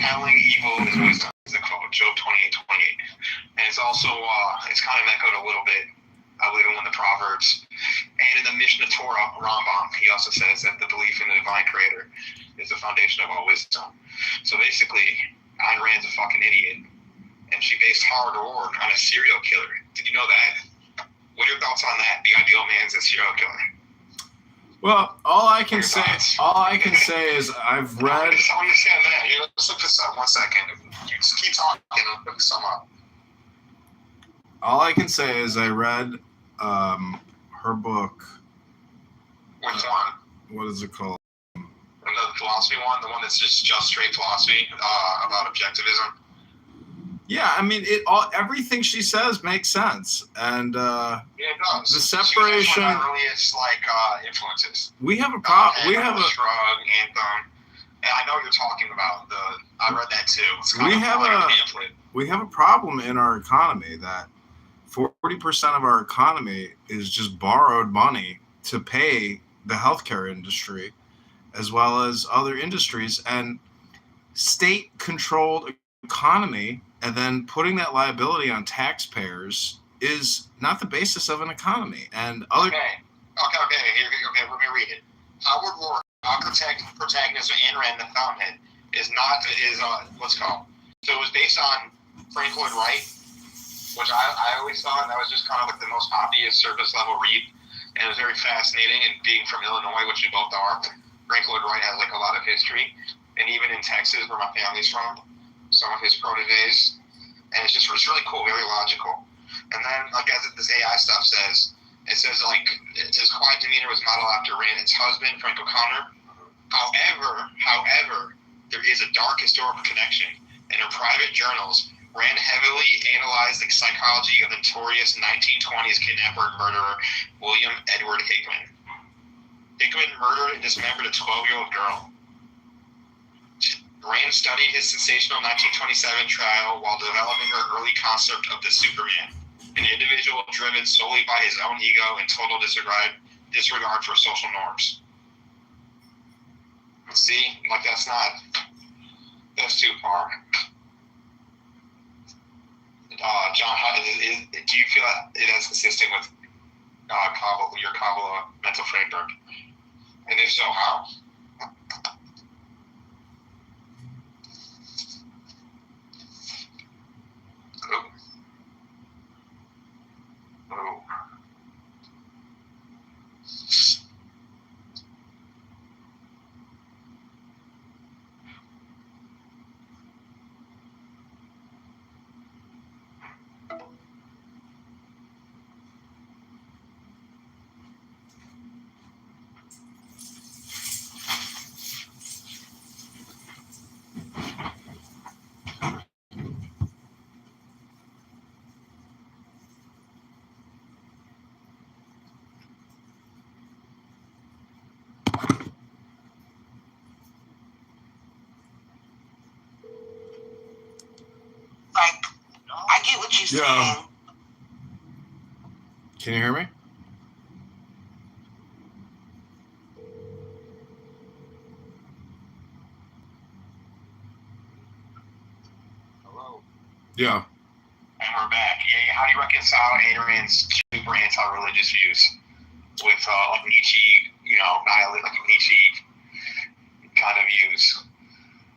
Foretelling evil is wisdom, is the quote, Job 28:28. And it's also, it's kind of echoed a little bit, I believe, in the Proverbs. And in the Mishnah Torah, Rambam, he also says that the belief in the divine creator is the foundation of all wisdom. So basically, Ayn Rand's a fucking idiot. And she based hard work on a serial killer. Did you know that? What are your thoughts on that? The ideal man's a serial killer. Well, all I can say is I've read. I understand that. Let's look this up 1 second. You just keep talking and look this up. All I can say is I read her book. Which one? What is it called? The philosophy one, the one that's just straight philosophy about objectivism. Yeah, I mean, everything she says makes sense, and yeah, it does. The separation. Earliest influences. We have a problem. We have a shrug, anthem. And I know you're talking about I read that too. It's we have a problem in our economy that 40% of our economy is just borrowed money to pay the healthcare industry, as well as other industries, and state-controlled economy, and then putting that liability on taxpayers is not the basis of an economy. And other. Okay. Let me read it. Howard Roark, protagonist of Ayn Rand, the Fountainhead, is what's called. So it was based on Frank Lloyd Wright, which I always thought that was just kind of like the most obvious surface level read, and it was very fascinating. And being from Illinois, which we both are, Frank Lloyd Wright has like a lot of history, and even in Texas, where my family's from, some of his proteges, and it's really cool, very logical. And then, like as this AI stuff says, it says his quiet demeanor was modeled after Rand's husband, Frank O'Connor. However, there is a dark historical connection. In her private journals, Rand heavily analyzed the psychology of the notorious 1920s kidnapper and murderer William Edward Hickman. Hickman murdered and dismembered a 12-year-old girl. Rand studied his sensational 1927 trial while developing her early concept of the Superman, an individual driven solely by his own ego and total disregard for social norms. See, that's too far. John, do you feel that it is consistent with your Kabbalah mental framework? And if so, how? I get what you're saying. Can you hear me? Hello? Yeah. And we're back. Yeah, how do you reconcile Ayn Rand's super anti-religious views with Nietzsche, Nietzsche kind of views?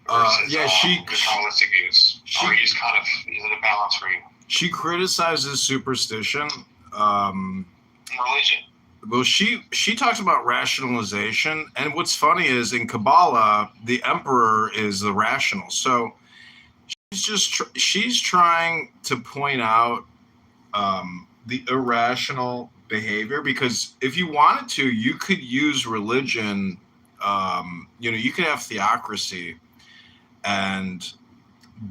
Versus, the Kabbalistic views. Or you just kind of, is it a balance for you? She criticizes superstition. Religion. Well, she talks about rationalization, and what's funny is in Kabbalah, the emperor is the rational. So she's trying to point out the irrational behavior, because if you wanted to, you could use religion. You could have theocracy and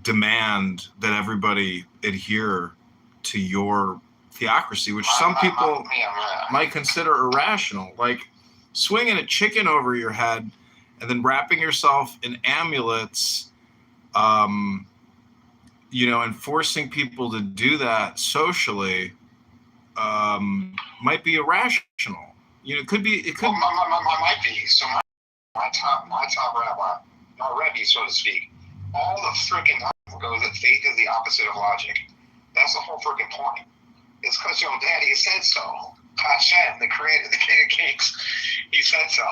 demand that everybody adhere to your theocracy, which some people might consider irrational, like swinging a chicken over your head and then wrapping yourself in amulets, and forcing people to do that socially, might be irrational. It could be. It could. Might be. So my top rabbi, my Rebbe, so to speak, all the freaking time goes that faith is the opposite of logic. That's the whole freaking point. It's because your daddy said so. Hashem, the creator, the king of kings, he said so.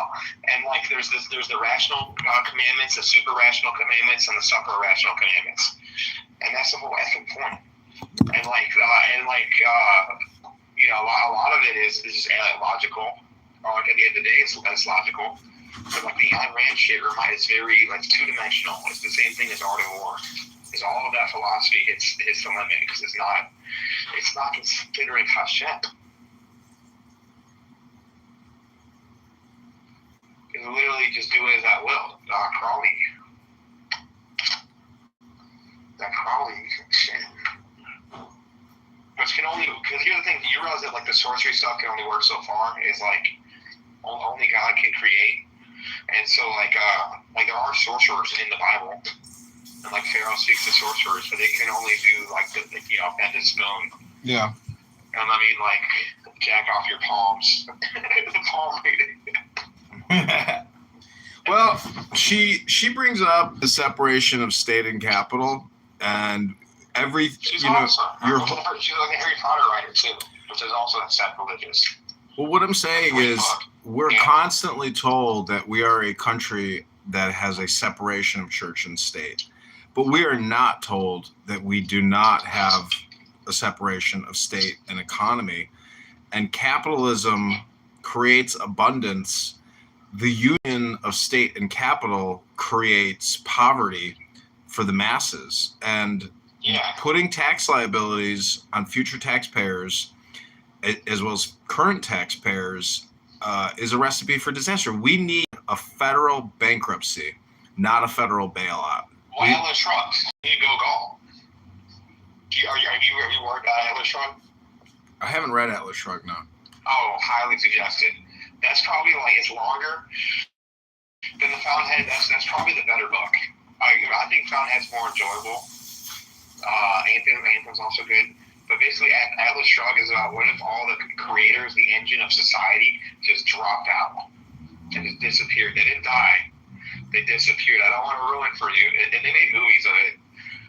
And like, there's the rational commandments, the super rational commandments, and the supra rational commandments. And that's the whole effing point. And you know, a lot of it is just logical. Or like at the end of the day, it's logical. But like the Ayn Rand shit it's very like two-dimensional. It's the same thing as Art of War. Is all of that philosophy hits the limit because it's not considering Hashem. It's literally just do as I will. Crowley shit. Which can only, because here's the thing, you realize that like the sorcery stuff can only work so far. Is like only God can create, and so like there are sorcerers in the Bible, and like Pharaoh speaks to sorcerers, but they can only do like the bend a spoon. Yeah. And I mean like jack off your palms, the palm reading. Well, she brings up the separation of state and capital, and She's you know, awesome. She's like a Harry Potter writer too, which is also sacrilegious. Well, what I'm saying is we're constantly told that we are a country that has a separation of church and state, but we are not told that we do not have a separation of state and economy, and capitalism creates abundance. The union of state and capital creates poverty for the masses, and putting tax liabilities on future taxpayers as well as current taxpayers is a recipe for disaster. We need a federal bankruptcy, not a federal bailout. Well, Atlas Shrugged. You go Gall. Have you worked on Atlas Shrugged? I haven't read Atlas Shrugged, no. Oh, highly suggested. That's probably like, it's longer than the Fountainhead. That's probably the better book. I think Fountainhead's more enjoyable. Anthem's also good. But basically, Atlas Shrugged is about what if all the creators, the engine of society, just dropped out and just disappeared. They didn't die. They disappeared. I don't want to ruin for you. And they made movies of it.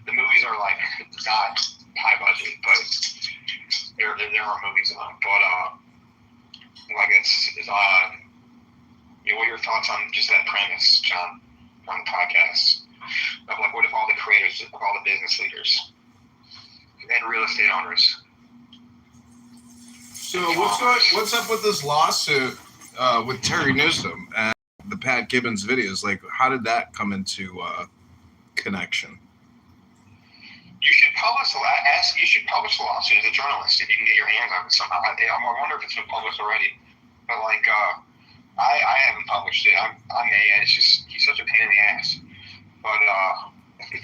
The movies are like not high budget, but there are movies of them. But like it's you know, what are your thoughts on just that premise, John, on the podcast? Of like, what if all the creators, of all the business leaders and real estate owners? So what's up with this lawsuit with Terry Newsom and the Pat Gibbons videos? Like, how did that come into connection? You should publish the lawsuit as a journalist if you can get your hands on it somehow. I wonder if it's been published already. But like, I haven't published it. I may. It's just he's such a pain in the ass. But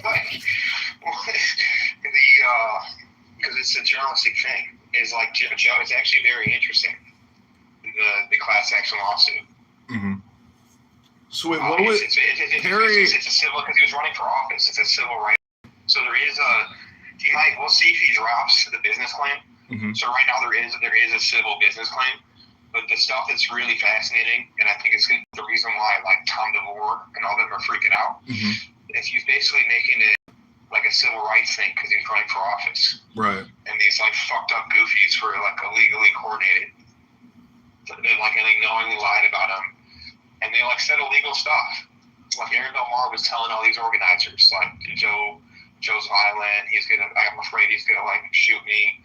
like because it's a journalistic thing, is like Joe. It's actually very interesting. The class action lawsuit. Mm-hmm. So wait, what was Harry? It's a civil, because he was running for office. It's a civil right. So there is we'll see if he drops the business claim. Mm-hmm. So right now there is a civil business claim. But the stuff that's really fascinating, and I think it's the reason why like Tom DeVore and all them are freaking out, is he's basically making it like a civil rights thing because he's running for office. Right. And these like fucked up goofies were like illegally coordinated. And they knowingly lied about him. And they like said illegal stuff. Like Aaron Belmar was telling all these organizers, like Joe's violent, I'm afraid he's gonna like shoot me.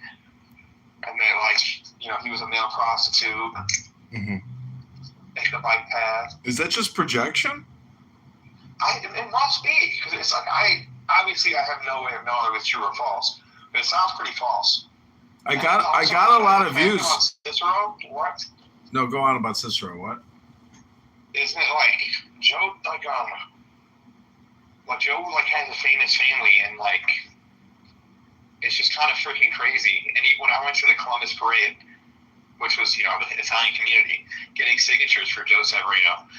And then, like, you know, he was a male prostitute. Mm-hmm. Take the bike path. Is that just projection? It must be, because it's like I have no way of knowing if it's true or false, but it sounds pretty false. I got a lot of views. Cicero, what? No, go on about Cicero. What? Isn't it like Joe? Like Joe has a famous family and like. It's just kind of freaking crazy. And when I went to the Columbus Parade, which was, you know, the Italian community, getting signatures for Joe Severino,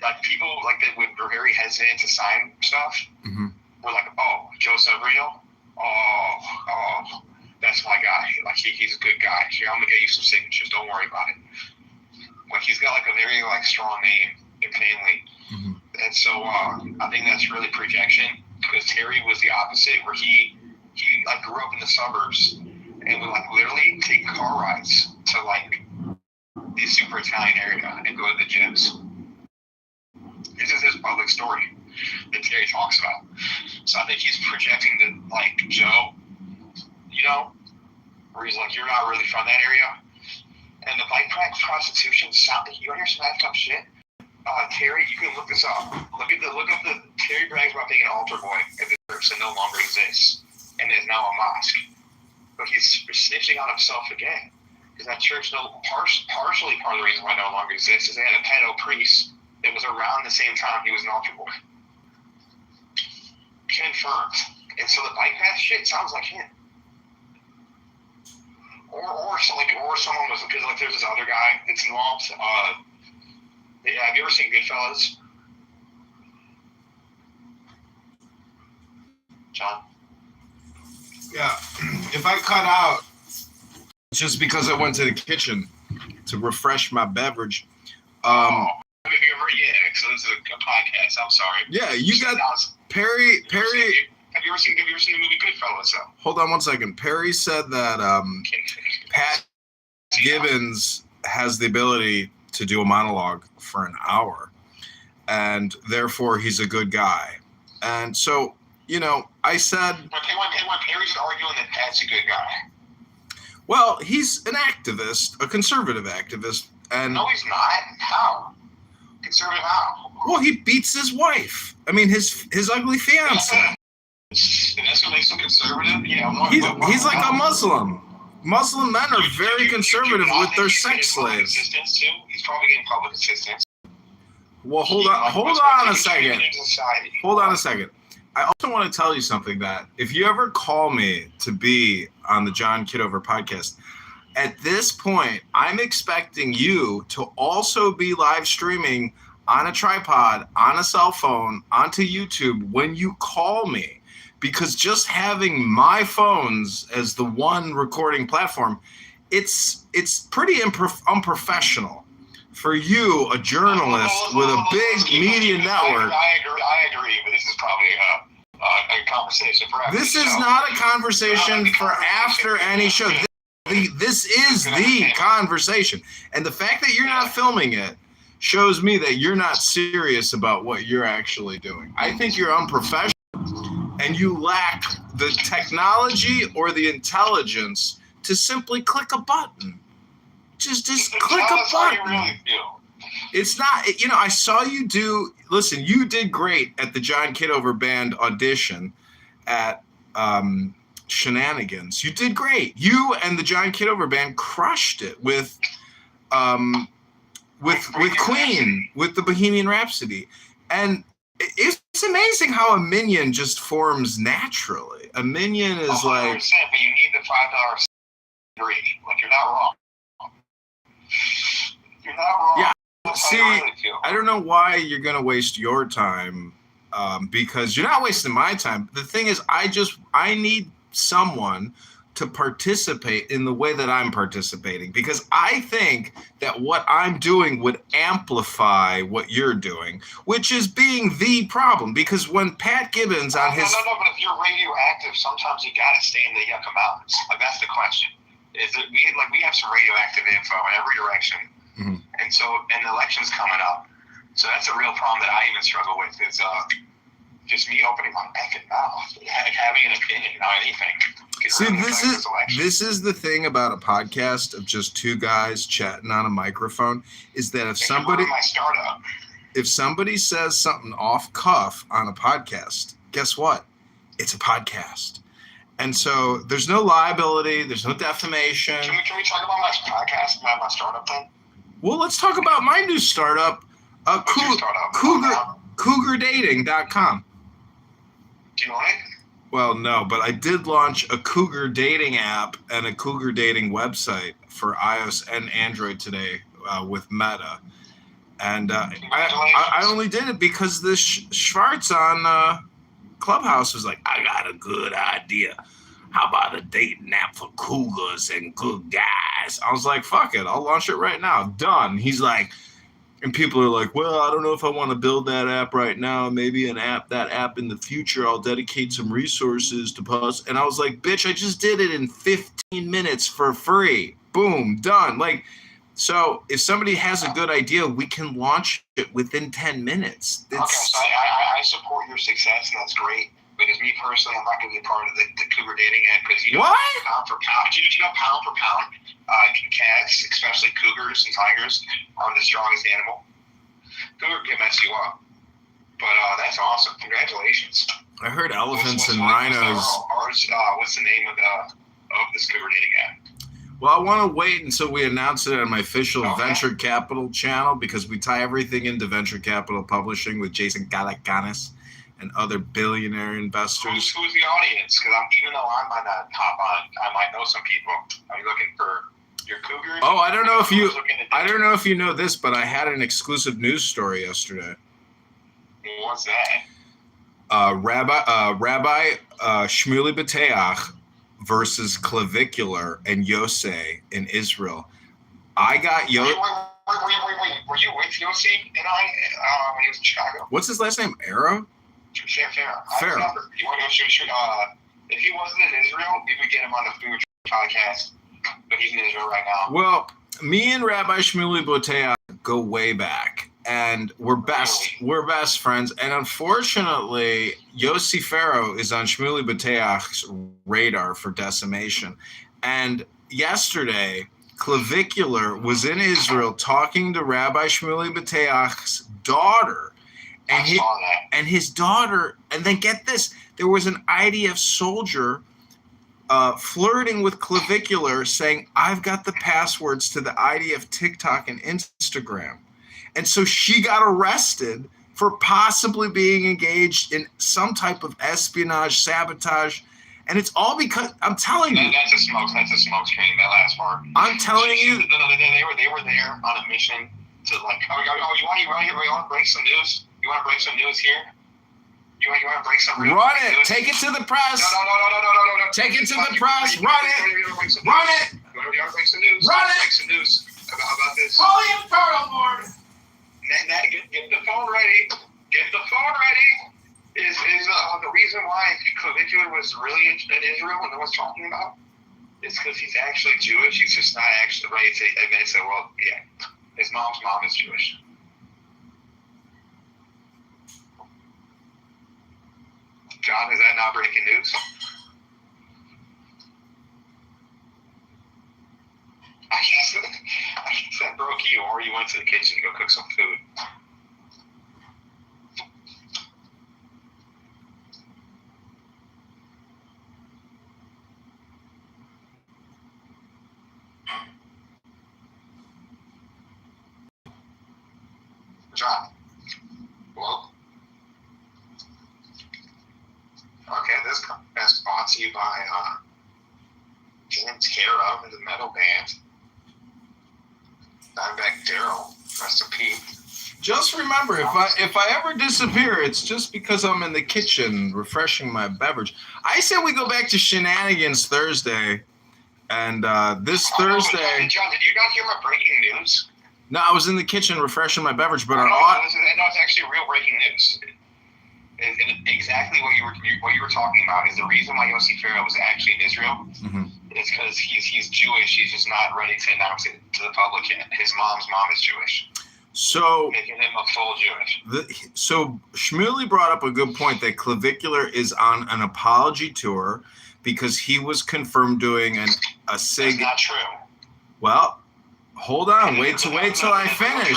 like people like that were very hesitant to sign stuff. Mm-hmm. Were like, oh, Joe Severino? Oh, that's my guy. Like he's a good guy. Here, I'm gonna get you some signatures. Don't worry about it. Like he's got like a very like strong name and family. Mm-hmm. And so I think that's really projection. because Terry was the opposite, where he like grew up in the suburbs and would like literally take car rides to like the super Italian area and go to the gyms. This is his public story that Terry talks about. So I think he's projecting to like Joe, you know, where he's like, you're not really from that area. And the bike pack prostitution, you want to hear some effed up shit? Terry, you can look this up. Look up the Terry brags about being an altar boy at the church that no longer exists and is now a mosque. But he's snitching on himself again. Because that church, partially part of the reason why it no longer exists is they had a pedo priest that was around the same time he was an altar boy. Confirmed. And so the bike path shit sounds like him. Or someone was, because like there's this other guy that's involved. Yeah, have you ever seen Goodfellas? John? Yeah. If I cut out just because I went to the kitchen to refresh my beverage. Yeah, so this is a podcast. I'm sorry. Yeah, you got Perry. Have you ever seen the movie Goodfellas? Though? Hold on one second. Perry said that Pat Gibbons has the ability to do a monologue for an hour, and therefore he's a good guy. And so, you know, I said, when Perry's arguing that Pat's a good guy. Well, he's an activist, a conservative activist, and no, he's not. How? Conservative how? Well, he beats his wife. I mean, his ugly fiance. And that's what makes him conservative? Yeah. He's like a Muslim. Muslim men are very conservative with their sex slaves. He's probably getting public assistance. Well, hold on a second. Hold on a second. I also want to tell you something, that if you ever call me to be on the John Kitover podcast, at this point, I'm expecting you to also be live streaming on a tripod, on a cell phone, onto YouTube when you call me. Because just having my phones as the one recording platform, it's pretty unprofessional for you, a journalist with a big media network. I agree, but this is probably a conversation for after. This is not a conversation for after any show. This is the conversation. And the fact that you're not filming it shows me that you're not serious about what you're actually doing. I think you're unprofessional. And you lack the technology or the intelligence to simply click a button. Just click a button. It's not, you know, I saw you do, listen, you did great at the John Kitover Band audition at Shenanigans. You did great. You and the John Kitover Band crushed it with Queen, with the Bohemian Rhapsody. And it's amazing how a minion just forms naturally. A minion is 100%, like. But you need the $5 degree. Like, you're not wrong. You're not wrong. Yeah. See, I don't know why you're going to waste your time, because you're not wasting my time. The thing is, I need someone to participate in the way that I'm participating, because I think that what I'm doing would amplify what you're doing, which is being the problem. Because when Pat Gibbons on his... No, but if you're radioactive, sometimes you got to stay in the Yucca Mountains. Like, that's the question. Is that we have some radioactive info in every direction. Mm-hmm. And the election's coming up. So that's a real problem that I even struggle with, is just me opening my effing mouth, having an opinion on anything. See, this is the thing about a podcast of just two guys chatting on a microphone, is that if somebody says something off cuff on a podcast, guess what? It's a podcast. And so there's no liability, there's no defamation. Can we talk about my podcast, my startup thing? Well, let's talk about my new startup, CougarDating.com. Do you want it? Well, no, but I did launch a Cougar dating app and a Cougar dating website for iOS and Android today with Meta. And I only did it because this Schwartz on Clubhouse was like, I got a good idea. How about a dating app for cougars and good guys? I was like, fuck it, I'll launch it right now. Done. He's like, And people are like, well, I don't know if I want to build that app right now. Maybe that app in the future, I'll dedicate some resources to post. And I was like, bitch, I just did it in 15 minutes for free. Boom, done. Like, so if somebody has a good idea, we can launch it within 10 minutes. Okay, so I support your success, and that's great. Because me personally, I'm not going to be a part of the cougar dating app because you know, what? Pound for pound, pound for pound, cats, especially cougars and tigers, are the strongest animal. Cougar can mess you up, but that's awesome. Congratulations. I heard elephants and rhinos. rhinos. What's the name of this cougar dating app? Well, I want to wait until we announce it on my official Venture Capital channel because we tie everything into Venture Capital Publishing with Jason Galakanis and other billionaire investors. Who's the audience? Because even though I might not hop on, I might know some people. Are you looking for your cougars? Oh, I don't know if you know this, but I had an exclusive news story yesterday. What's that? Rabbi Shmuley Bateach versus Clavicular and Yosei in Israel. I got Wait. Were you with Yossi and I when he was in Chicago? What's his last name? Arrow? Fair. You want to shoot? If he wasn't in Israel, we would get him on the Food podcast. But he's in Israel right now. Well, me and Rabbi Shmuley Bateach go way back. And we're best friends. And unfortunately, Yossi Farrow is on Shmuley Bateach's radar for decimation. And yesterday, Clavicular was in Israel talking to Rabbi Shmuley Bateach's daughter. And his daughter, and then get this, there was an IDF soldier flirting with Clavicular saying, I've got the passwords to the IDF TikTok and Instagram. And so she got arrested for possibly being engaged in some type of espionage, sabotage. And it's all because, I'm telling you. That's a smoke screen, that last part. I'm telling you. They were there on a mission to like, you want to break some news? You want to break some news here? You want to break some real Run it. news? Take it to the press. No. Take it to the press. Run it. Run it. You want to break some news? Run it. Break some news about this. Call the Imperial Board. Get the phone ready. Get the phone ready. Is the reason why Clavicular was really in Israel and no one's talking about? It's because he's actually Jewish. He's just not actually ready to admit it. Well, yeah, his mom's mom is Jewish. John, is that not breaking news? I guess that broke you, or you went to the kitchen to go cook some food. John, hello? Okay, this is brought to you by Pantera, the metal band. Dimebag Daryl, rest in peace. Just remember, if I ever disappear, it's just because I'm in the kitchen refreshing my beverage. I said we go back to shenanigans Thursday, and this Thursday. John, did you not hear my breaking news? No, I was in the kitchen refreshing my beverage, but no, it's actually real breaking news. And exactly what you were talking about is the reason why Yossi Farrow was actually in Israel. Mm-hmm. Is because he's Jewish. He's just not ready to announce it to the public yet. His mom's mom is Jewish. So making him a full Jewish. So Shmuley brought up a good point that Clavicular is on an apology tour because he was confirmed doing a sig. That's not true. Well, hold on. Wait till I finish.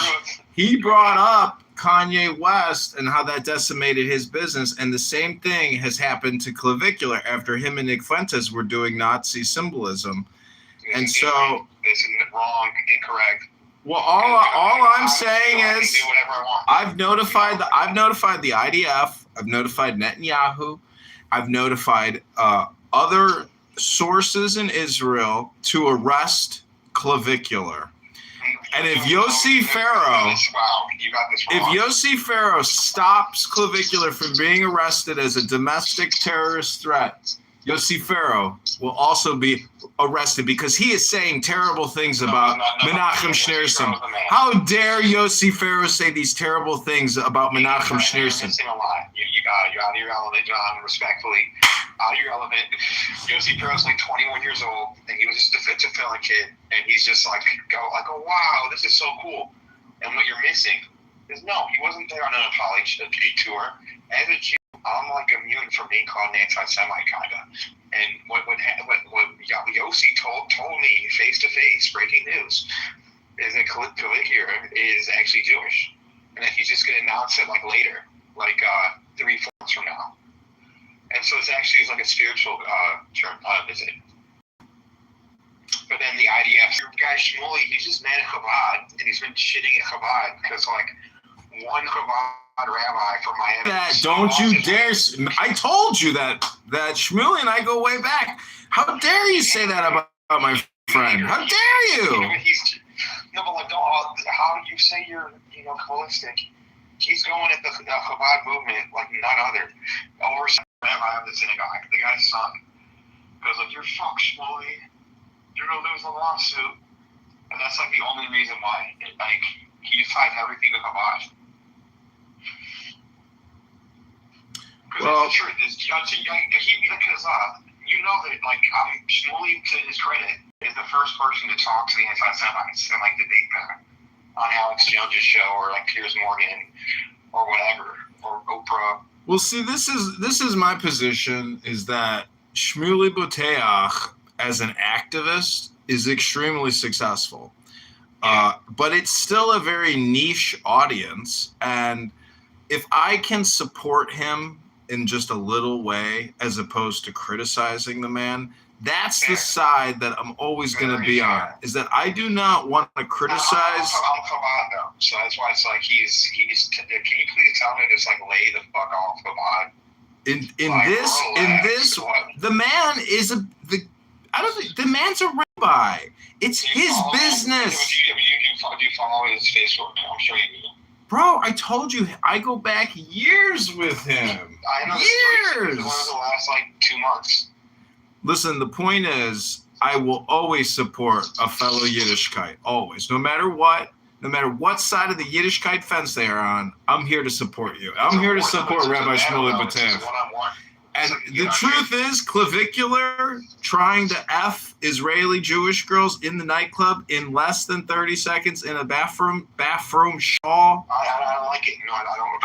He brought up Kanye West and how that decimated his business, and the same thing has happened to Clavicular after him and Nick Fuentes were doing Nazi symbolism. And so this is wrong, incorrect. Well, all I'm saying is I've notified the IDF, I've notified Netanyahu, I've notified other sources in Israel to arrest Clavicular. And if Yossi Farrow stops Clavicular from being arrested as a domestic terrorist threat, Yossi Farrow will also be arrested because he is saying terrible things about Menachem Schneerson. The man. How dare Yossi Farrow say these terrible things about Menachem You're Schneerson? missing a lot. You're out of your element, John, respectfully. Out of your element. Yossi Farrow's like 21 years old, and he was just a defensive felon kid, and he's just like, wow, this is so cool. And what you're missing is, no, he wasn't there on an apology tour. As a Jew, I'm like immune from being called an anti-Semite, kind of. And what Yossi told me face to face, breaking news, is that Kitover is actually Jewish, and that he's just going to announce it like later, like 3 months from now. And so it's actually like a spiritual visit. But then the IDF, your guy Shmuley, he's just mad at Chabad, and he's been shitting at Chabad because like one Chabad rabbi from Miami. Don't you dare! I told you that Shmuley and I go way back. How dare you say that about my friend? How dare you? No, but like, how do you say you're holistic? He's going at the Chabad movement like none other. Over rabbi of the synagogue, the guy's son, goes like, "You're fucked, Shmuley. You're gonna lose the lawsuit," and that's like the only reason why. Like, he just ties everything to Chabad. Well, that's the truth. Because you know that, like, Shmuley, to his credit, is the first person to talk to the anti-Semites and like debate them on Alex Jones' show or like Piers Morgan or whatever or Oprah. Well, see, this is my position: is that Shmuley Boteach, as an activist, is extremely successful. But it's still a very niche audience. And if I can support him in just a little way, as opposed to criticizing the man, that's the side that I'm always going to be on, is that I do not want to criticize. I'm Chabad, though. So that's why it's like he's can you please tell me to just like lay the fuck off Chabad? In this, the man is the man's a rabbi. It's his business. Do you follow his Facebook? I'm sure you do. Bro, I told you, I go back years with him. I know. Years. One of the last like 2 months. Listen, the point is, I will always support a fellow Yiddishkeit. Always. No matter what side of the Yiddishkeit fence they are on, I'm here to support you. I'm here to support Rabbi Shmuley Boteach. And the truth is, Clavicular trying to F Israeli Jewish girls in the nightclub in less than 30 seconds in a bathroom shawl. I don't like it. No, I don't.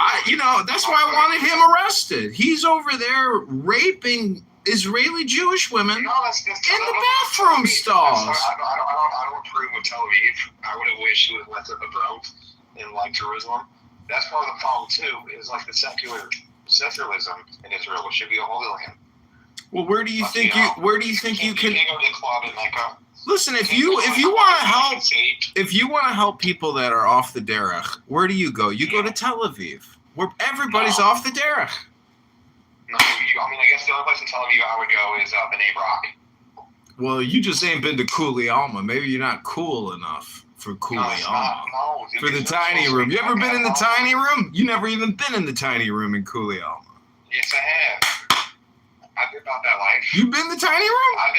That's why I wanted him arrested. He's over there raping Israeli Jewish women in the bathroom stalls. I don't approve of Tel Aviv. I would have wished he would have left it abroad in like Jerusalem. That's part of the problem too. Is like the secularism in Israel, which should be a holy land. Well, where do you think you can? You can't go to the club and like listen, if you want to help people that are off the derech, where do you go? You go to Tel Aviv, where everybody's off the derech. No, I guess the only place in Tel Aviv I would go is B'nai Brak. Well, you just ain't been to Kuli Alma. Maybe you're not cool enough for Kuli Alma. No, for the tiny room. You ever been in the tiny room? You never even been in the tiny room in Kuli Alma. Yes, I have. I've been about that life. You've been in the tiny room? I've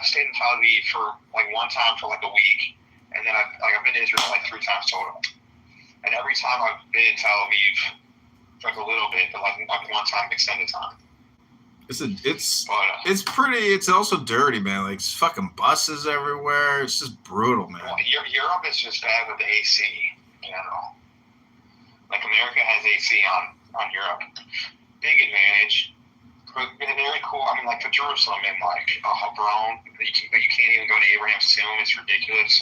stayed in Tel Aviv for like one time for like a week, and then I've been to Israel like 3 times total. And every time I've been in Tel Aviv, for like a little bit, but like one time extended time. It's pretty. It's also dirty, man. Like fucking buses everywhere. It's just brutal, man. Well, Europe is just bad with the AC in general. Like America has AC on Europe. Big advantage. But very cool. I mean, like for Jerusalem and like Hebron, but you can't even go to Abraham's tomb. It's ridiculous.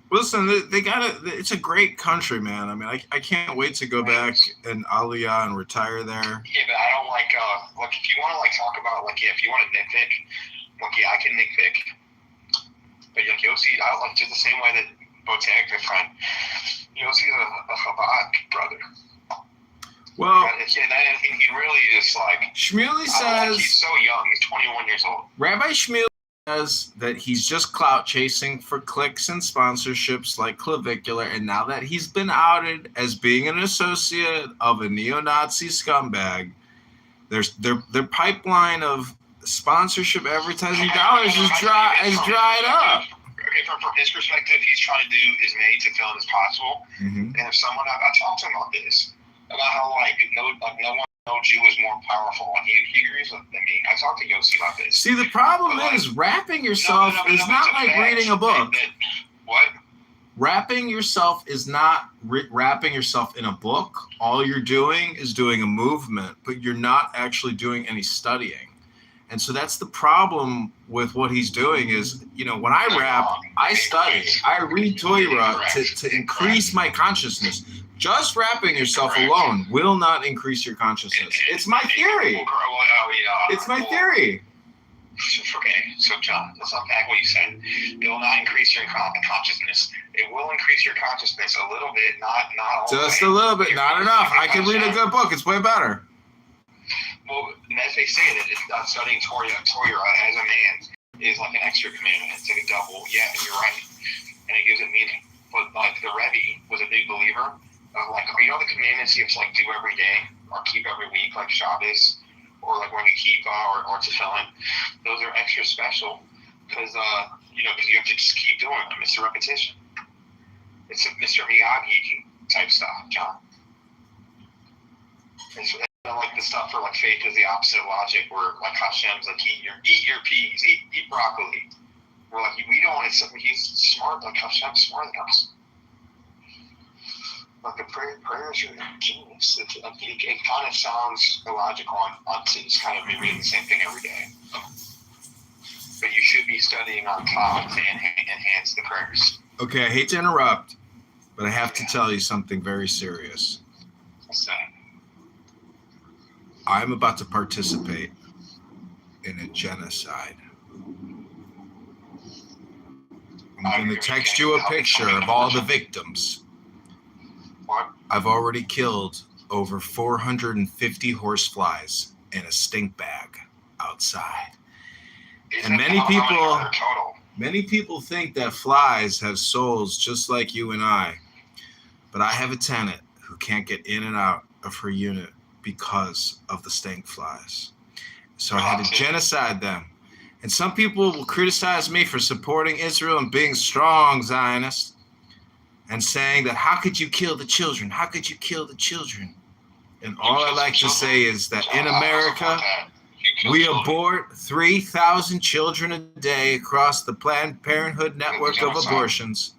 But listen, they got it. It's a great country, man. I mean, I can't wait to go back and Aliyah and retire there. Yeah, but I don't like. Look, if you want to like talk about like, if you want to nitpick, I can nitpick. But like Yossi, I like just the same way that Boteach, my friend, Yossi's a Chabad brother. Well, he really just like. Shmuley says he's so young. He's 21 years old. Rabbi Shmuley says that he's just clout chasing for clicks and sponsorships like Clavicular, and now that he's been outed as being an associate of a neo-Nazi scumbag, their pipeline of sponsorship advertising dollars is dried up. Okay, from his perspective, he's trying to do as many to film as possible. Mm-hmm. And if someone, I talked to him about this, about how no Jew is more powerful, and he agrees with me. I talked to Yossi about this. See, the problem is wrapping yourself is not like reading a book. What? Wrapping yourself is not wrapping yourself in a book. All you're doing is doing a movement, but you're not actually doing any studying. And so that's the problem with what he's doing is, when I rap, I study. I read Torah to increase my consciousness. Just wrapping yourself alone will not increase your consciousness. It's my theory. It's my theory. Okay, so John, let's unpack what you said. It will not increase your consciousness. It will increase your consciousness a little bit, not all. Just a little bit, not enough. I can read a good book. It's way better. Well, as they say that studying Torah as a man is like an extra commandment. It's like a double. Yeah, you're right, and it gives it meaning. But like the Rebbe was a big believer of like, the commandments you have to like do every day or keep every week, like Shabbos. Or like wearing a kippah or tefillin, those are extra special because you have to just keep doing them. It's a repetition. It's a Mr. Miyagi type stuff, John. It's like the stuff for like faith is the opposite of logic, where like Hashem's like eat your peas, eat broccoli. We're like we don't. He's smart. Like Hashem's smarter than us. Like the prayers are genius. It kind of sounds illogical on just kind of me reading the same thing every day. But you should be studying on top to enhance the prayers. Okay, I hate to interrupt, but I have to tell you something very serious. What's that? I'm about to participate in a genocide. I'm going to text you a picture of all the victims. What? I've already killed over 450 horseflies in a stink bag outside. And many people think that flies have souls just like you and I. But I have a tenant who can't get in and out of her unit because of the stink flies. So I had to genocide them. And some people will criticize me for supporting Israel and being strong Zionist. And saying that, how could you kill the children? How could you kill the children? And all I like to say is that in America, we abort 3,000 children a day across the Planned Parenthood network of abortions.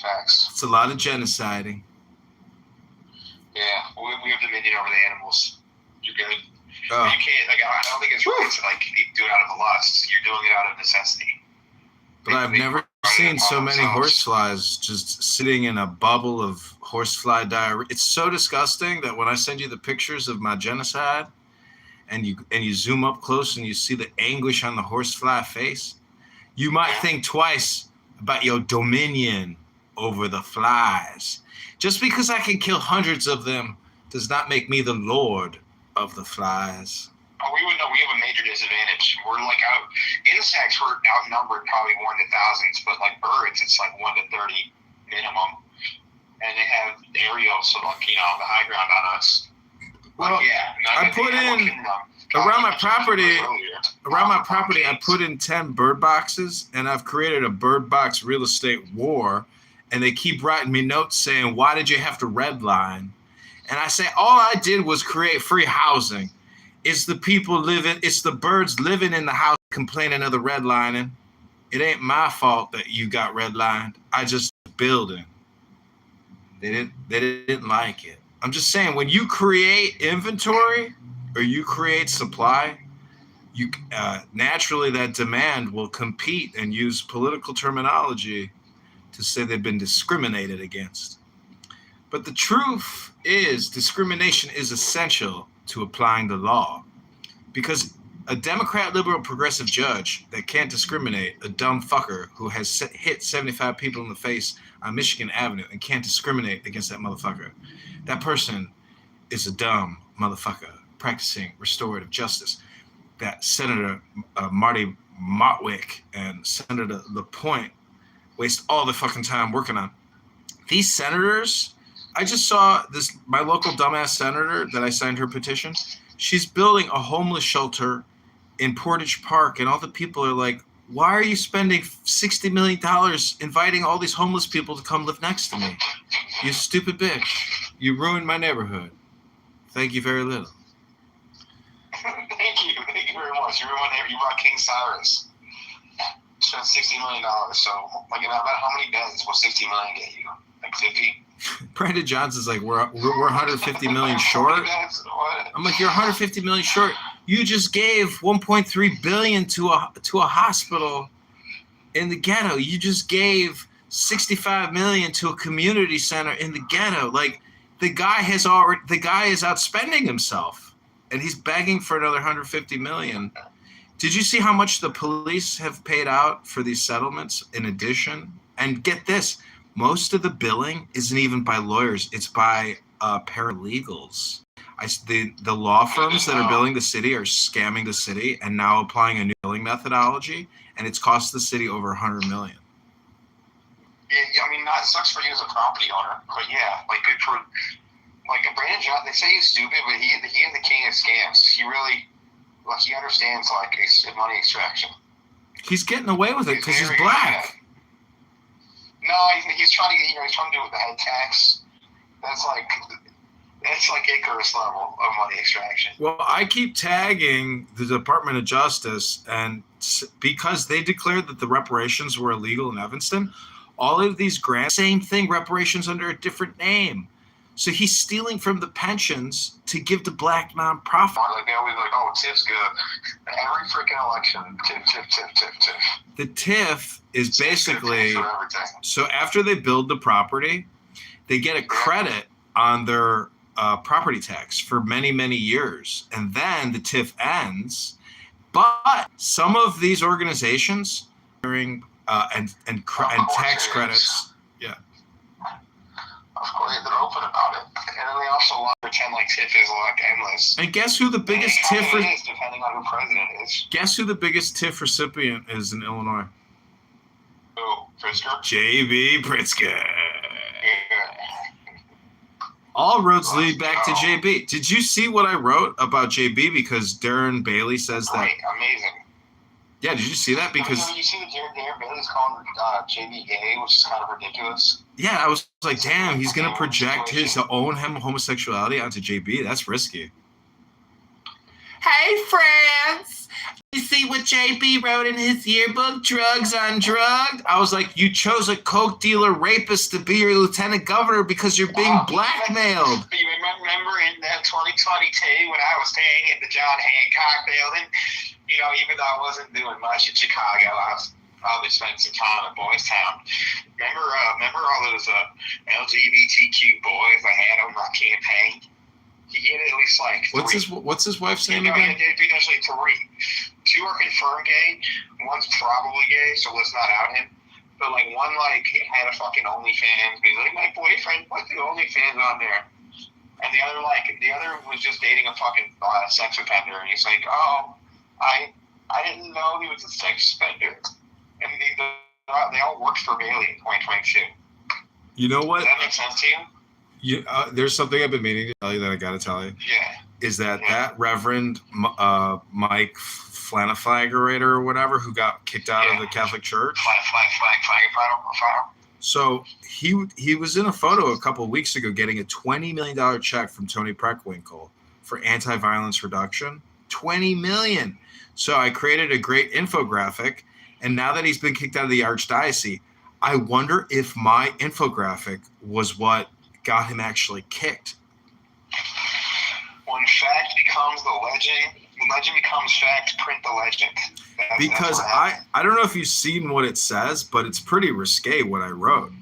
Facts. It's a lot of genociding. Yeah, we have dominion over the animals. You're good. Oh. You can't, I don't think it's right to do it out of a lust. You're doing it out of necessity. But I've never seen so many horseflies just sitting in a bubble of horsefly diarrhea. It's so disgusting that when I send you the pictures of my genocide and you zoom up close and you see the anguish on the horsefly face, you might think twice about your dominion over the flies. Just because I can kill hundreds of them does not make me the lord of the flies. Oh, we would know we have a major disadvantage. We're insects were outnumbered probably 1 to thousands, but like birds, it's like 1 to 30 minimum. And they have aerials, so on the high ground on us. Well, I put in around my property. I put in 10 bird boxes, and I've created a bird box real estate war. And they keep writing me notes saying, "Why did you have to redline?" And I say, all I did was create free housing. It's the birds living in the house complaining of the redlining. It ain't my fault that you got redlined. I just building. They didn't like it. I'm just saying, when you create inventory or you create supply, you naturally that demand will compete and use political terminology to say they've been discriminated against. But the truth is, discrimination is essential to applying the law, because a Democrat, liberal, progressive judge that can't discriminate, a dumb fucker who has hit 75 people in the face on Michigan Avenue and can't discriminate against that motherfucker, that person is a dumb motherfucker practicing restorative justice that Senator Marty Motwick and Senator LaPointe waste all their fucking time working on. These senators, I just saw my local dumbass senator that I signed her petition. She's building a homeless shelter in Portage Park, and all the people are like, why are you spending $60 million inviting all these homeless people to come live next to me? You stupid bitch. You ruined my neighborhood. Thank you very little. Thank you very much. You brought King Cyrus. Spent $60 million. So, like, about how many beds will $60 million get you? Like 50? Brandon Johnson's like, we're 150 million short. I'm like, you're 150 million short. You just gave 1.3 billion to a hospital in the ghetto. You just gave 65 million to a community center in the ghetto. Like, the guy is outspending himself, and he's begging for another 150 million. Did you see how much the police have paid out for these settlements in addition? And get this, most of the billing isn't even by lawyers. It's by paralegals. The law firms that are billing the city are scamming the city and now applying a new billing methodology, and it's cost the city over $100 million. Yeah, I mean, that sucks for you as a property owner, but yeah, like good for like Brandon Johnson. They say he's stupid, but he is the king of scams. He really, like, he understands like money extraction. He's getting away with it because he's black. No, he's trying to he's trying to do it with the head tax. That's like Icarus level of money extraction. Well, I keep tagging the Department of Justice, and because they declared that the reparations were illegal in Evanston, all of these grants, same thing, reparations under a different name. So he's stealing from the pensions to give to black nonprofits. Like they always like, oh, TIF's good. Every freaking election, TIF. The TIF is basically, so after they build the property, they get a credit on their property tax for many, many years. And then the TIF ends. But some of these organizations during and tax credits. Yeah. Of course, they're open about it. And then they also want to pretend like TIF is like endless. And guess who the biggest TIF is, depending on who president is. Guess who the biggest TIF recipient is in Illinois? Who? Pritzker? JB Pritzker. Yeah. All roads lead back to JB. Did you see what I wrote about JB? Because Darren Bailey says that. Right, amazing. Yeah, did you see that? Because you see that Darren Bailey's calling JB gay, which is kind of ridiculous. Yeah, I was like, damn, he's gonna project his own homosexuality onto JB. That's risky. Hey, friends. You see what JB wrote in his yearbook, Drugs on Drugged? I was like, you chose a coke dealer rapist to be your lieutenant governor because you're being blackmailed. You remember in 2022 when I was staying at the John Hancock building, even though I wasn't doing much in Chicago, I was probably spent some time in Boys Town. Remember all those LGBTQ boys I had on my campaign? He had at least like three. What's his wife's name again? There's actually 3. 2 are confirmed gay. One's probably gay, so let's not out him. But like one had a fucking OnlyFans. He's like, my boyfriend put the OnlyFans on there. And the other was just dating a fucking sex offender. And he's like, oh, I didn't know he was a sex offender. And they all worked for Bailey in 2022. You know what? Does that make sense to you? There's something I've been meaning to tell you that I got to tell you. Yeah. Is that Reverend Mike Flanafagerator or whatever, who got kicked out of the Catholic Church? Flag. So he was in a photo a couple of weeks ago getting a $20 million check from Tony Preckwinkle for anti-violence reduction. $20 million. So I created a great infographic, and now that he's been kicked out of the Archdiocese, I wonder if my infographic was what got him actually kicked. When fact becomes the legend, when legend becomes fact, print the legend. Because I don't know if you've seen what it says, but it's pretty risque what I wrote.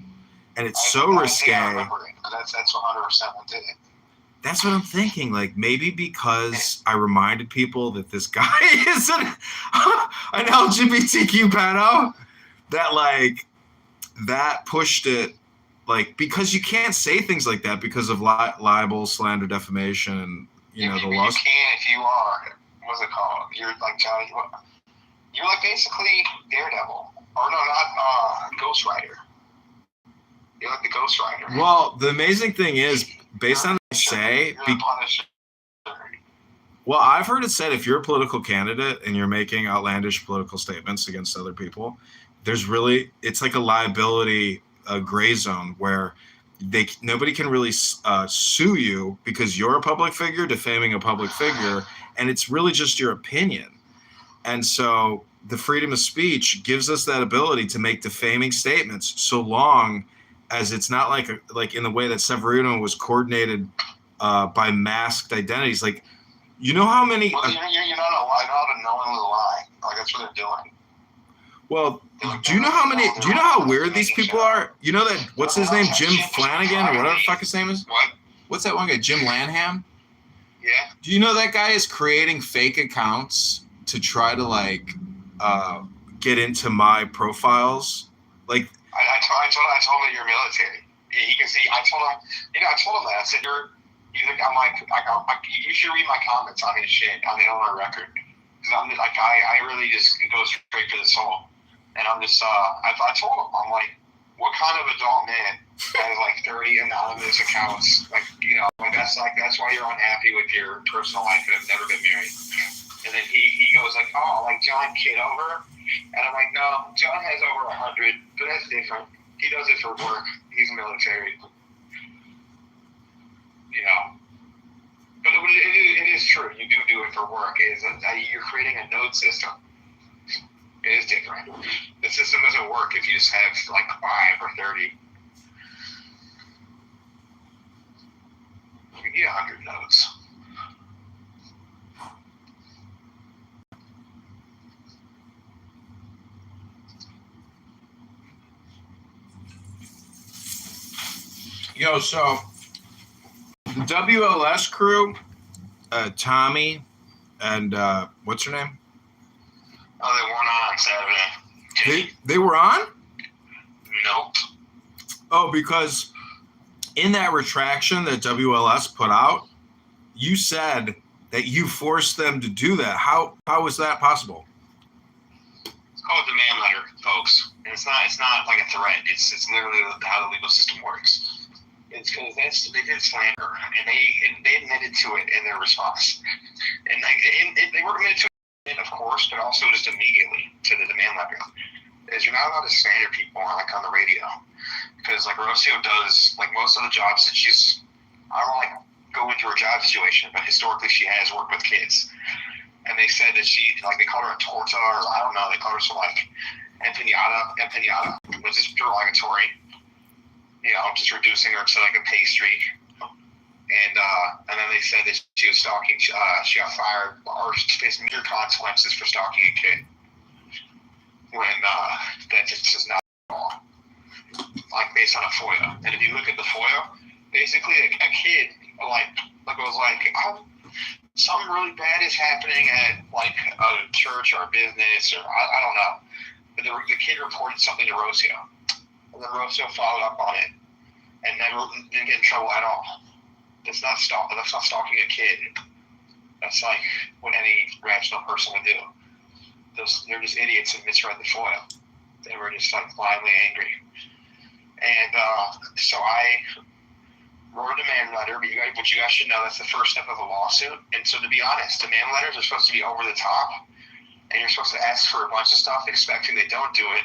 And it's so risque. I remember it. That's 100% what did it. That's what I'm thinking. Like, maybe because I reminded people that this guy is an LGBTQ pedo, that pushed it. Like, because you can't say things like that because of libel, slander, defamation, and the laws. You can if you are. What's it called? You're like Johnny. You're like basically Daredevil, or no, not Ghost Rider. You're like the Ghost Rider. Well, the amazing thing is, based on what I say, Well, I've heard it said if you're a political candidate and you're making outlandish political statements against other people, it's like a liability gray zone where nobody can really sue you because you're a public figure defaming a public figure, and it's really just your opinion. And so the freedom of speech gives us that ability to make defaming statements so long as it's not like in the way that Severino was coordinated by masked identities. Like, you know how many... Well, you're not a knowingly lie. Like, that's what they're doing. Well, do you know how weird these people are? You know that, what's his name? Jim Flanagan or whatever the fuck his name is? What? What's that one guy? Jim Lanham? Yeah. Do you know that guy is creating fake accounts to try to get into my profiles? Like, I told him you're military. He can see. I told him that. I said you should read my comments on his shit on my record. Because I'm just, I really just go straight for the soul. And I'm just, I told him, I'm like, what kind of adult man has 30 anonymous accounts? That's why you're unhappy with your personal life and have never been married. And then he goes John Kitover. And I'm like, no, John has over 100, but that's different. He does it for work. He's military. But it is true. You do it for work. You're creating a node system. It is different. The system doesn't work if you just have 5 or 30. You need 100 nodes. So the WLS crew, Tommy and what's her name? Oh, they weren't on Saturday. They were on? Nope. Oh, because in that retraction that WLS put out, you said that you forced them to do that. How was that possible? It's called a demand letter, folks. And it's not like a threat. It's literally how the legal system works. It's because they did slander, and they admitted to it in their response. And they were admitted to it, of course, but also just immediately to the demand letter. Is you're not allowed to slander people on the radio. Because Rocio does, most of the jobs that she's, I don't want to go into her job situation, but historically she has worked with kids. And they said that she, they called her a torta, or I don't know, they called her some empanada, which is derogatory. Just reducing her to a pastry. And then they said that she was stalking, she got fired, or faced major consequences for stalking a kid. When that just is not at all. Based on a FOIA. And if you look at the FOIA, basically a kid, goes something really bad is happening at, a church or a business, or I don't know. But the kid reported something to Rocio. And then Rocio followed up on it and never didn't get in trouble at all. That's not stalking a kid. That's what any rational person would do. They're just idiots who misread the FOIA. They were just blindly angry. And so I wrote a demand letter, but you guys should know that's the first step of a lawsuit. And so to be honest, demand letters are supposed to be over the top, and you're supposed to ask for a bunch of stuff expecting they don't do it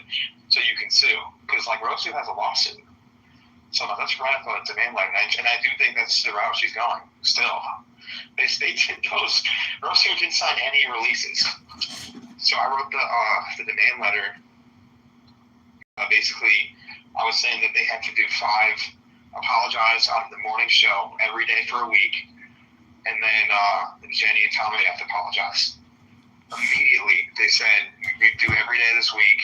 so you can sue. Because Rocio has a lawsuit. So let's run up on a demand letter. And I do think that's the route she's going still. Rocio didn't sign any releases. So I wrote the demand letter. Basically, I was saying that they had to do 5 apologize on the morning show every day for a week. And then Jenny and Tommy have to apologize. Immediately, they said, we do every day this week.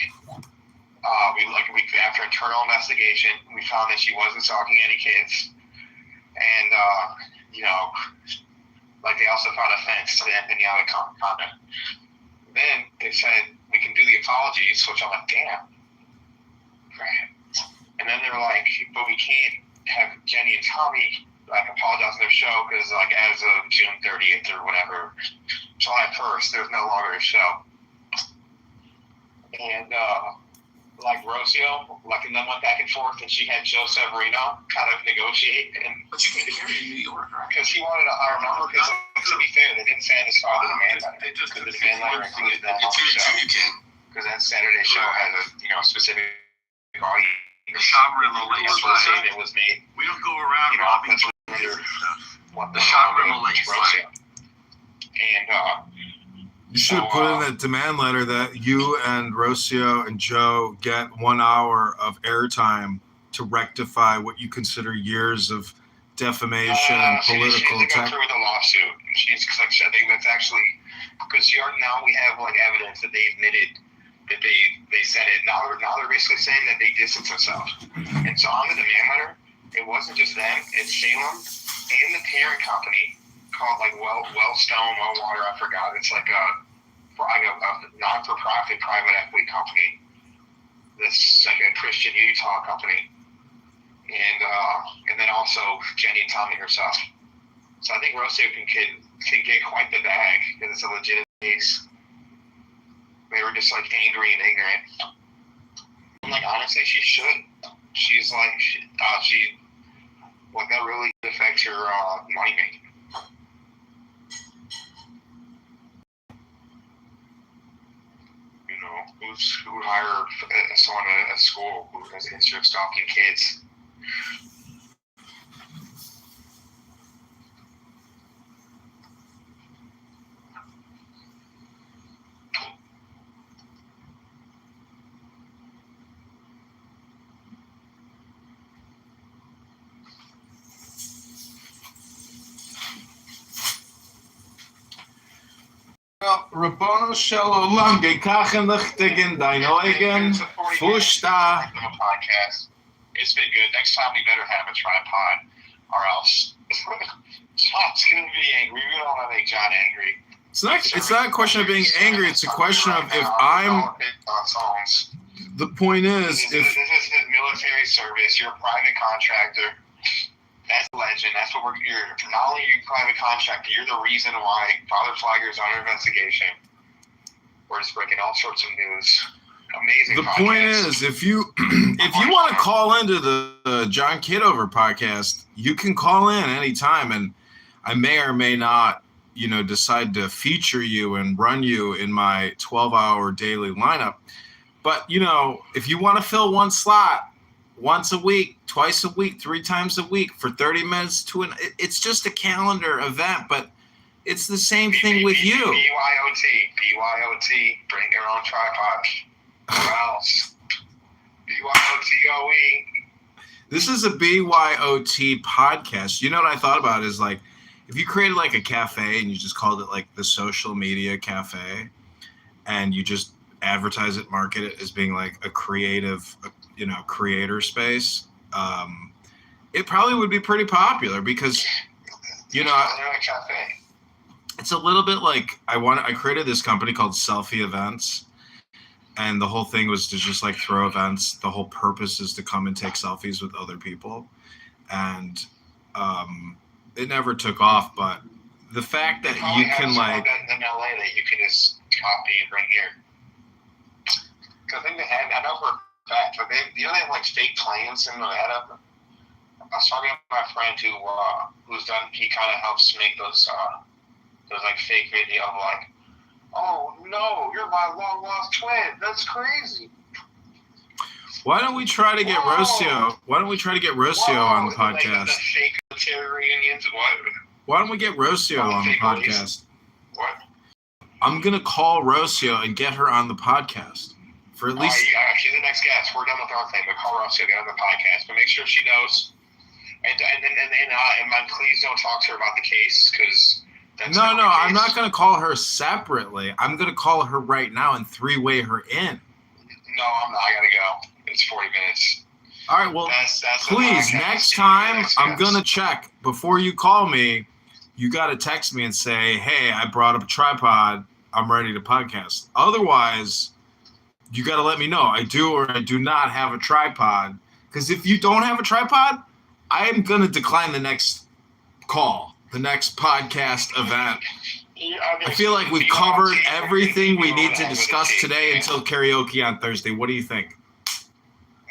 After internal investigation, we found that she wasn't stalking any kids. And, they also found offense to the empanada comment. Then they said, we can do the apologies, which I'm like, damn. Right. And then they were like, but we can't have Jenny and Tommy apologize on their show because as of June 30th or whatever, July 1st, there's no longer a show. And Rocio, and then went back and forth, and she had Joe Severino kind of negotiate. But you can hear in New York, right? Because he wanted I remember, because to be fair, they didn't satisfy the demand letter. Because the demand letter I think is that on the show. Because that Saturday show has a specific audience. The sovereign It was made. We don't go around robbing What the sovereign And you should have put in that demand letter that you and Rocio and Joe get 1 hour of airtime to rectify what you consider years of defamation and political attack. She's going attack. through with a lawsuit. I think that's actually because now we have like evidence that they admitted that they said it. Now they're basically saying that they distanced themselves. And so on the demand letter, it wasn't just them. It's Salem and the parent company called like Wellstone, Wellwater. I forgot. It's like a not-for-profit private equity company. This like a Christian Utah company, and then also Jenny and Tommy herself. So I think Rocio can get quite the bag because it's a legitimate case. They were just like angry and ignorant. I'm like, honestly, she should. She's like, that really affects her money making. Who would hire someone at a school who has a history of stalking kids? Rabbono shel olam gekachen tegen dein Eugen fushta. Podcast. It's been good. Next time we better have a tripod, or else John's gonna be angry. We don't want to make John angry. It's not a question of being angry. It's a question of if I'm. The point is, this is his military service. You're a private contractor. That's a legend. That's what you're not only a private contractor, you're the reason why Father Flagger is under investigation. We're just breaking all sorts of news. Amazing. The podcast. point is, if you want to call into the John Kitover podcast, you can call in anytime, and I may or may not, decide to feature you and run you in my 12-hour daily lineup. But if you want to fill one slot once a week, twice a week, 3 times a week for 30 minutes it's just a calendar event, but it's the same thing with you. BYOT, bring your own tripod. Or else. BYOTOE. This is a BYOT podcast. You know what I thought about is like, if you created like a cafe and you just called it like the social media cafe and you just advertise it, market it as being like a creative, creator space, it probably would be pretty popular because, it's a little bit like I created this company called Selfie Events, and the whole thing was to just like throw events. The whole purpose is to come and take selfies with other people, and it never took off. But the fact that you can like in LA that you can just copy and bring here. Because I think they had, I know for a fact, but they have like fake planes in Nevada. I was talking to my friend who's done. He kind of helps make those like fake video of like, oh no, you're my long lost twin. That's crazy. Why don't we try to get Rocio? Why don't we try to get Rocio on the podcast? Like the fake military reunions. What? Why don't we get Rocio on the podcast? What? I'm gonna call Rocio and get her on the podcast for at least. She's the next guest. We're done with our thing, but call Rocio, get on the podcast, but make sure she knows. And please don't talk to her about the case because. No, I'm not going to call her separately. I'm going to call her right now and 3-way her in. No, I'm not. I got to go. It's 40 minutes. All right, well, that's please, next time, I'm going to check. Before you call me, you got to text me and say, hey, I brought up a tripod. I'm ready to podcast. Otherwise, you got to let me know. I do or I do not have a tripod. Because if you don't have a tripod, I am going to decline the next call. The next podcast event. I feel like we've covered everything we need to discuss today until karaoke on Thursday. What do you think?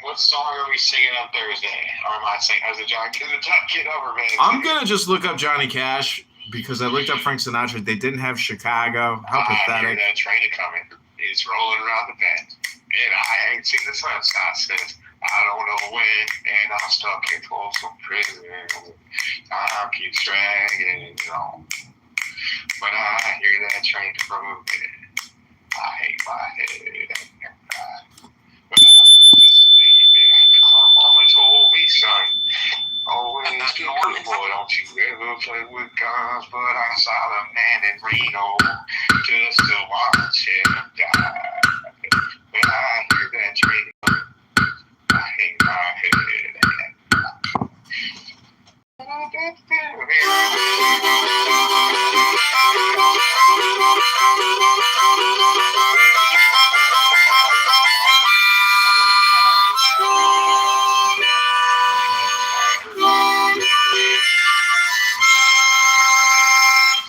What song are we singing on Thursday? Or am I singing? Is it John Kitover, man? I'm going to just look up Johnny Cash because I looked up Frank Sinatra. They didn't have Chicago. How pathetic. I hear that train coming. It's rolling around the bend. And I ain't seen the sunshine since I don't know when. And I'm stuck in Folsom Prison. Time keeps dragging on. But I hear that train coming. I hate my head. But I was just a baby. My mama told me, son, always be good, boy. Don't you ever play with guns. But I saw a man in Reno just to watch him die. When I hear that train, I hang my head.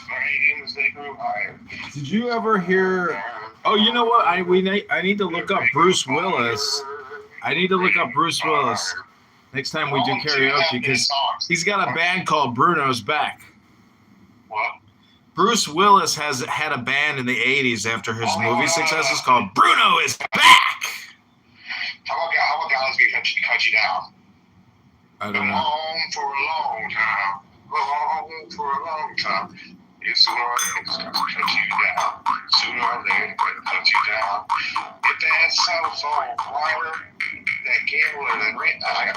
Flames, they grew higher. Did you ever hear? Oh, you know what? I need to look up Bruce Willis. I need to look up Bruce Willis next time we do karaoke because he's got a band called Bruno's Back. What? Bruce Willis has had a band in the 80s after his movie successes called Bruno is Back. How about guys get cut you down? I don't know. Home for a long time. Home for a long time. It's sooner or later cut you down. Sooner or later cut you down. Get that cell phone wire, that gambler, that rent. I got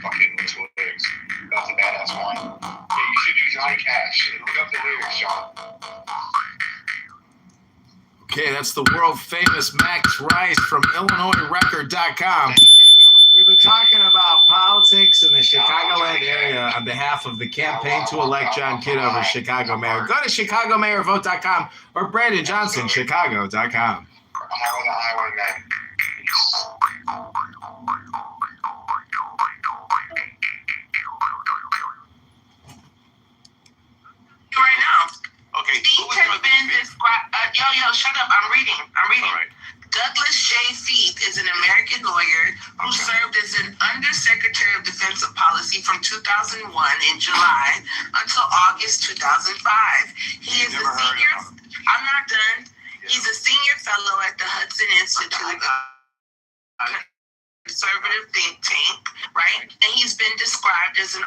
fucking two lyrics. That's a badass one. Yeah, you should do Johnny Cash. Look up the lyrics, John. Okay, that's the world famous Max Rice from IllinoisRecord.com. We've been talking about politics in the Chicagoland area on behalf of the campaign to elect John Kitover, Chicago mayor. Go to ChicagoMayorVote.com or Brandon Johnson, Chicago.com. Highway man. Right now. Okay. Feet has been described. Yo, shut up. I'm reading. All right. Douglas J. Feith is an American lawyer who served as an Undersecretary of Defense Policy from 2001 in July until August 2005. He is a senior. I'm not done. He's a senior fellow at the Hudson Institute, a conservative think tank, right? And he's been described as an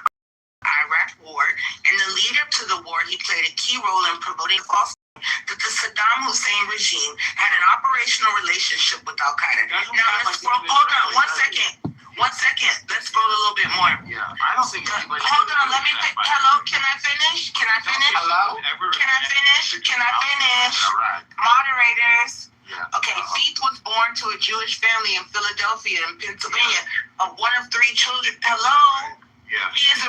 Iraq war, and the lead up to the war, he played a key role in promoting false that the Saddam Hussein regime had an operational relationship with Al Qaeda. Now let's scroll. Hold on, 1 second. 1 second. Let's scroll a little bit more. Yeah, I don't think anybody. Hold on. Let me. Hello. Can I finish? Hello. Can I finish? All right. Moderators. Yeah. Okay, Feith was born to a Jewish family in Philadelphia, in Pennsylvania. One of 3 children. Hello. Yeah. His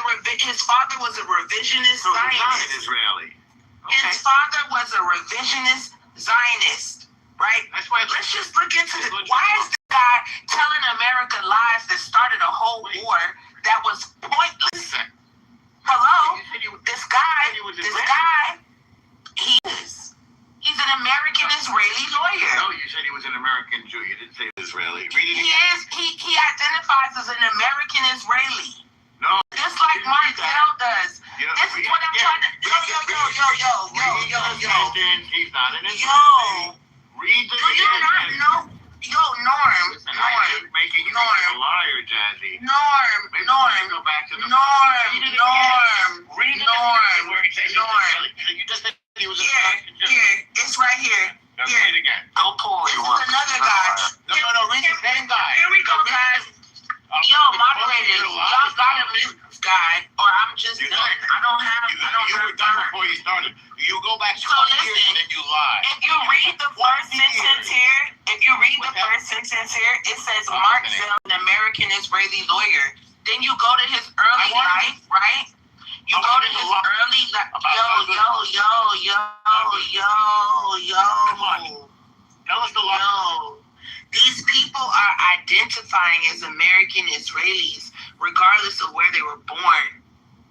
father was a revisionist So he's not Zionist. an Israeli. His father was a revisionist Zionist, right? That's why. Let's just look into this. Why is this guy telling America lies that started a whole war that was pointless? Hello? This guy, he's an American Israeli lawyer. No, you said he was an American Jew. You didn't say Israeli. Read it He again. is. He identifies as an American Israeli. No. Just like Marcel does. Yeah, This is what I'm trying to. Yo. He's not an Israeli. Yo. Read the Do you not know? Yo, Norm. Listen, I keep making you a liar, Jazzy. Norm. Maybe we should go back to the Norm. Read it again. Read it again where it says he's Norm. Israeli. You just said he was an American Jew. Here. It's right here. Now Here. read it again. Don't pull This your is another guy. No. Read the same guy. Here we go, guys. Yo, moderators, y'all gotta mute this guy, or I'm just done. I don't have You were done time. before you started. You go back So 20 years listen, and then you lie. If you read the first sentence here, it says Mark Zell, an American Israeli lawyer. Then you go to his early life, right? You go to his early life. Yo. Come on. Tell us the law. These people are identifying as American Israelis, regardless of where they were born,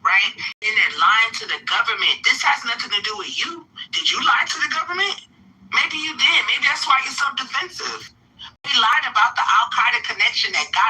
right? And they're lying to the government. This has nothing to do with you. Did you lie to the government? Maybe you did. Maybe that's why you're so defensive. We lied about the Al Qaeda connection that got